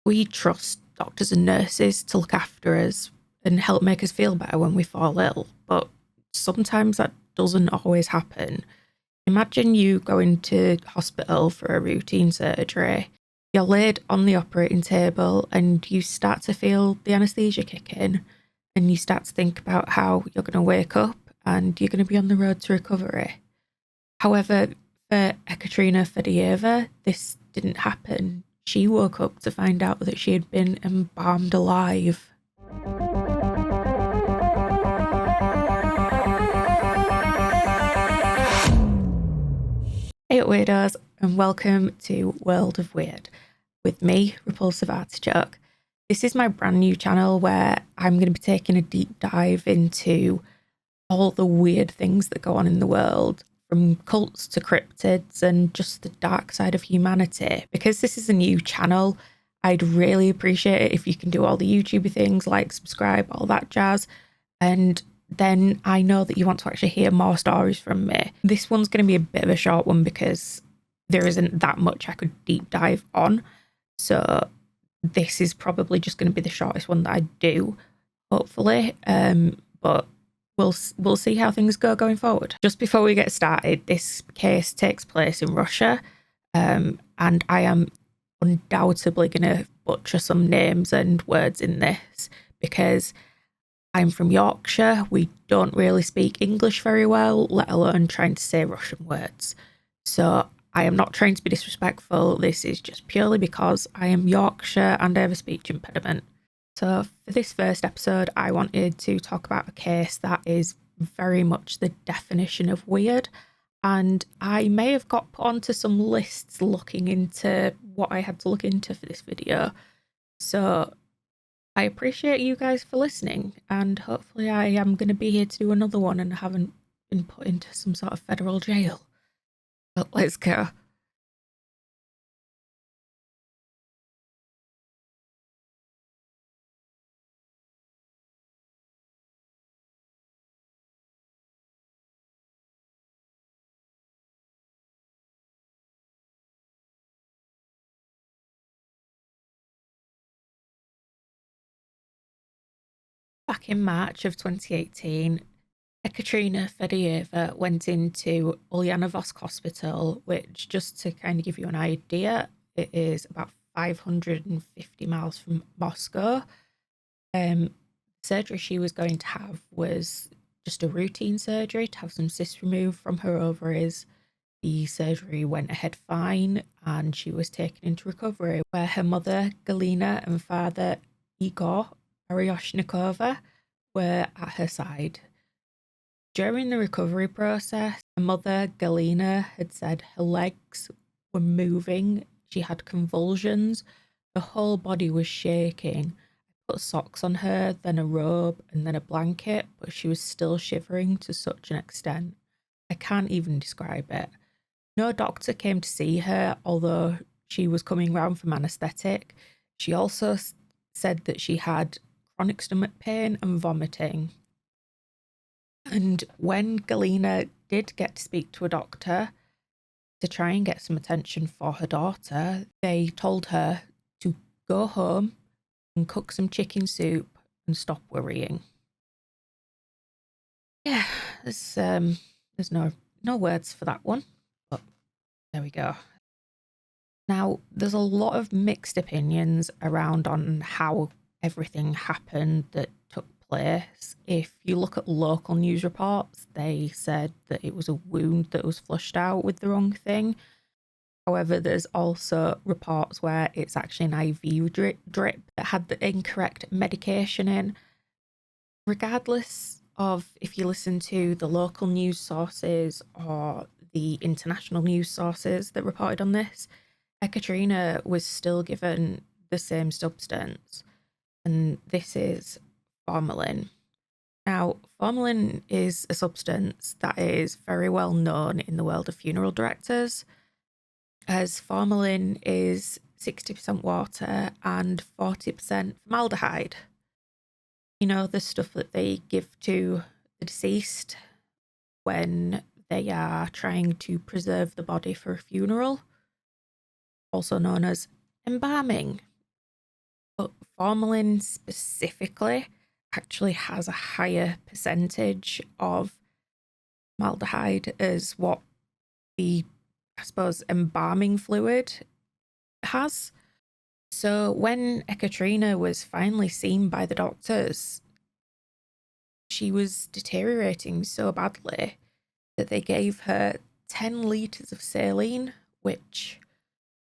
We trust doctors and nurses to look after us and help make us feel better when we fall ill, but sometimes that doesn't always happen. Imagine you going to hospital for a routine surgery. You're laid on the operating table and you start to feel the anaesthesia kick in, and you start to think about how you're going to wake up and you're going to be on the road to recovery. However, for Ekatrina Fedyaeva, this didn't happen. She woke up to find out that she had been embalmed alive. Hey weirdos, and welcome to World of Weird with me, Repulsive Artichoke. This is my brand new channel where I'm going to be taking a deep dive into all the weird things that go on in the world, from cults to cryptids and just the dark side of humanity. Because this is a new channel, I'd really appreciate it if you can do all the YouTuber things like subscribe, all that jazz, and then I know that you want to actually hear more stories from me. This one's going to be a bit of a short one because there isn't that much I could deep dive on. So this is probably just going to be the shortest one that I do, hopefully. But we'll see how things go going forward. Just before we get started, this case takes place in Russia, and I am undoubtedly going to butcher some names and words in this because I'm from Yorkshire. We don't really speak English very well, let alone trying to say Russian words. So I am not trying to be disrespectful. This is just purely because I am Yorkshire and I have a speech impediment. So for this first episode, I wanted to talk about a case that is very much the definition of weird. And I may have got put onto some lists looking into what I had to look into for this video. So I appreciate you guys for listening, and hopefully I am going to be here to do another one and haven't been put into some sort of federal jail. But let's go. Back in March of 2018, Ekatrina Fedyaeva went into Ulyanovsk Hospital, which, just to kind of give you an idea, it is about 550 miles from Moscow. Surgery she was going to have was just a routine surgery to have some cysts removed from her ovaries. The surgery went ahead fine and she was taken into recovery, where her mother, Galina, and father, Igor Aryosnikova, were at her side. During the recovery process, her mother, Galina, had said her legs were moving, she had convulsions, her whole body was shaking. I put socks on her, then a robe, and then a blanket, but she was still shivering to such an extent. I can't even describe it. No doctor came to see her, although she was coming round from anaesthetic. She also said that she had chronic stomach pain and vomiting. And when Galina did get to speak to a doctor to try and get some attention for her daughter, they told her to go home and cook some chicken soup and stop worrying. Yeah, there's no words for that one, but there we go. Now, there's a lot of mixed opinions around on how everything happened that took place. If you look at local news reports, they said that it was a wound that was flushed out with the wrong thing. However, there's also reports where it's actually an IV drip that had the incorrect medication in. Regardless of if you listen to the local news sources or the international news sources that reported on this, Ekaterina was still given the same substance, and this is formalin. Now, formalin is a substance that is very well known in the world of funeral directors, as formalin is 60% water and 40% formaldehyde. You know, the stuff that they give to the deceased when they are trying to preserve the body for a funeral, also known as embalming. But formalin specifically actually has a higher percentage of formaldehyde as what the, I suppose, embalming fluid has. So when Ekatrina was finally seen by the doctors, she was deteriorating so badly that they gave her 10 litres of saline, which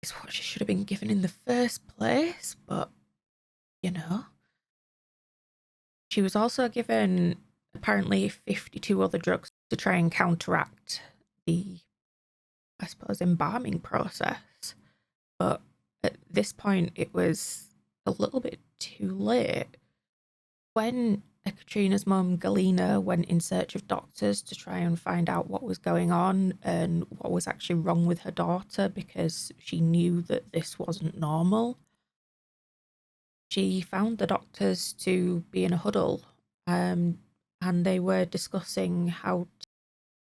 is what she should have been given in the first place, but you know. She was also given apparently 52 other drugs to try and counteract the, I suppose, embalming process. But at this point, it was a little bit too late. When Katrina's mum, Galina, went in search of doctors to try and find out what was going on and what was actually wrong with her daughter because she knew that this wasn't normal, she found the doctors to be in a huddle, and they were discussing how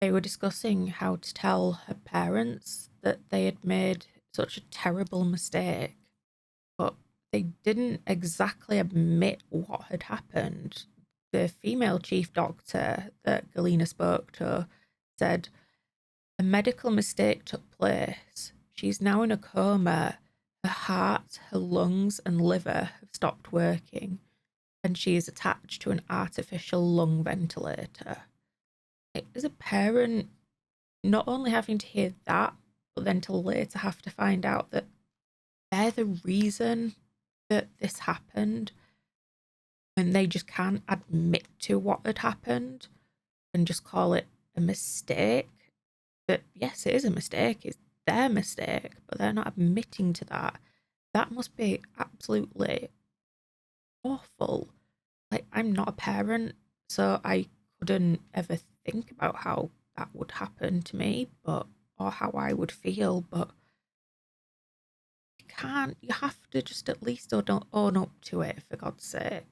to tell her parents that they had made such a terrible mistake, but they didn't exactly admit what had happened. The female chief doctor that Galena spoke to said, "A medical mistake took place. She's now in a coma. Her heart, her lungs, and liver have stopped working, and she is attached to an artificial lung ventilator." As a parent, not only having to hear that, but then to later have to find out that they're the reason that this happened, and they just can't admit to what had happened and just call it a mistake. That, yes, it is a mistake, it's their mistake, but they're not admitting to that. That must be absolutely awful. Like, I'm not a parent, so I couldn't ever think about how that would happen to me, but or how I would feel, but you have to just at least own up to it, for God's sake.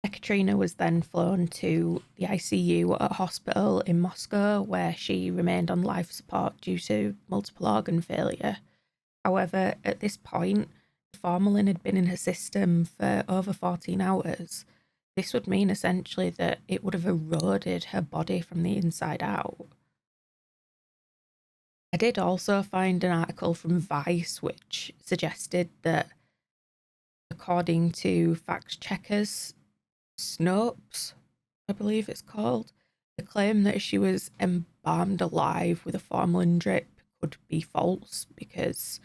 Ekaterina was then flown to the ICU at a hospital in Moscow, where she remained on life support due to multiple organ failure. However, at this point, formalin had been in her system for over 14 hours. This would mean essentially that it would have eroded her body from the inside out. I did also find an article from Vice which suggested that, according to fact checkers, Snopes, I believe it's called, the claim that she was embalmed alive with a formalin drip could be false because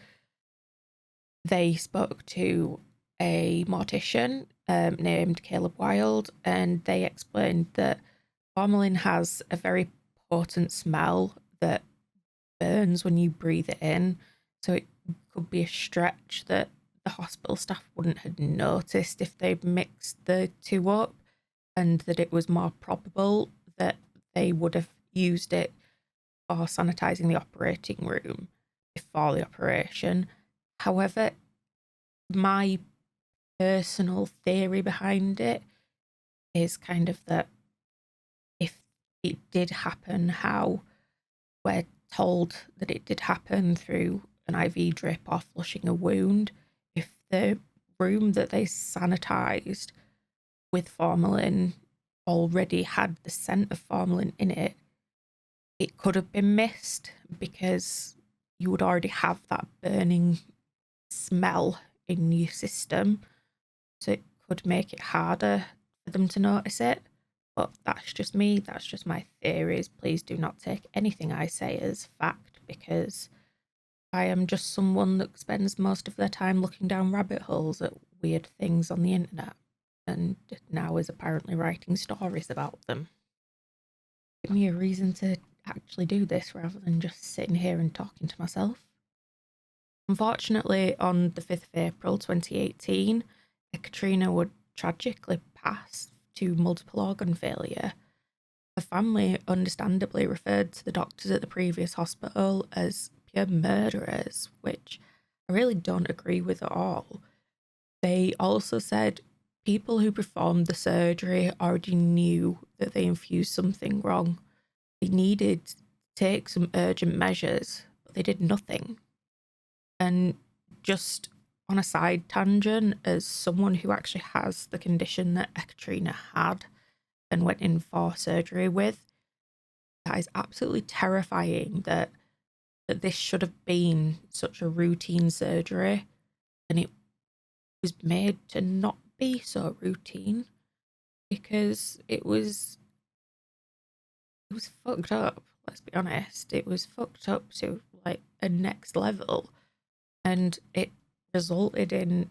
they spoke to a mortician named Caleb Wild, and they explained that formalin has a very potent smell that burns when you breathe it in. So it could be a stretch that the hospital staff wouldn't have noticed if they'd mixed the two up, and that it was more probable that they would have used it for sanitizing the operating room before the operation. However, my personal theory behind it is kind of that if it did happen how we're told that it did happen, through an IV drip or flushing a wound, if the room that they sanitized with formalin already had the scent of formalin in it, it could have been missed because you would already have that burning smell in your system. So it could make it harder for them to notice it. But that's just me, that's just my theories. Please do not take anything I say as fact, because I am just someone that spends most of their time looking down rabbit holes at weird things on the internet, and now is apparently writing stories about them. Give me a reason to actually do this rather than just sitting here and talking to myself. Unfortunately, on the 5th of April 2018, Ekaterina would tragically pass to multiple organ failure. Her family understandably referred to the doctors at the previous hospital as pure murderers, which I really don't agree with at all. They also said people who performed the surgery already knew that they infused something wrong. They needed to take some urgent measures, but they did nothing. And just on a side tangent, as someone who actually has the condition that Ekatrina had and went in for surgery with, that is absolutely terrifying that this should have been such a routine surgery and it was made to not be so routine, because it was fucked up. Let's be honest, it was fucked up to like a next level, and it resulted in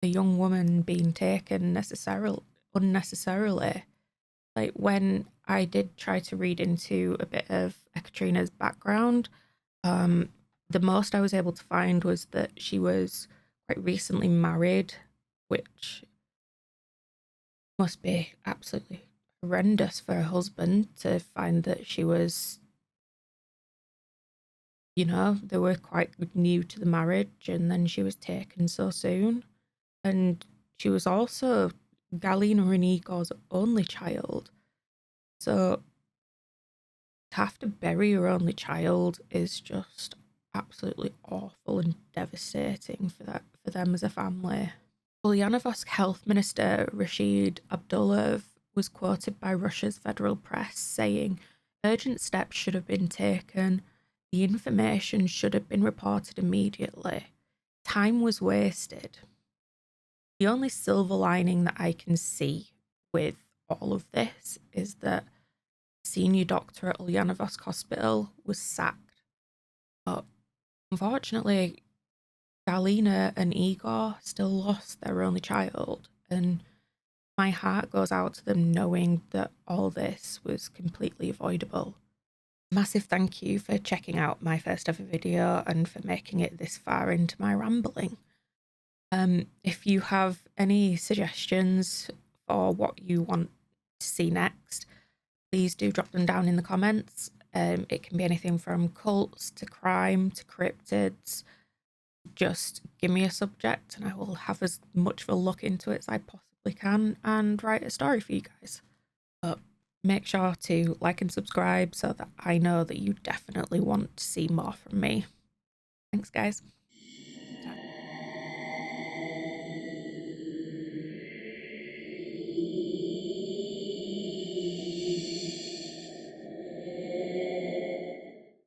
a young woman being taken unnecessarily. Like, when I did try to read into a bit of Ekaterina's background, um, the most I was able to find was that she was quite recently married, which must be absolutely horrendous for her husband to find that she was, they were quite new to the marriage and then she was taken so soon. And she was also Galina and Igor's only child. So to have to bury your only child is just absolutely awful and devastating for them as a family. Ulyanovsk Health Minister Rashid Abdulov was quoted by Russia's federal press saying, "Urgent steps should have been taken. The information should have been reported immediately. Time was wasted." The only silver lining that I can see with all of this is that senior doctor at Ulyanovsk Hospital was sacked. But unfortunately, Galina and Igor still lost their only child, and my heart goes out to them knowing that all this was completely avoidable. Massive thank you for checking out my first ever video and for making it this far into my rambling. If you have any suggestions for what you want to see next, please do drop them down in the comments. It can be anything from cults to crime to cryptids. Just give me a subject and I will have as much of a look into it as I possibly can and write a story for you guys. But make sure to like and subscribe so that I know that you definitely want to see more from me. Thanks, guys.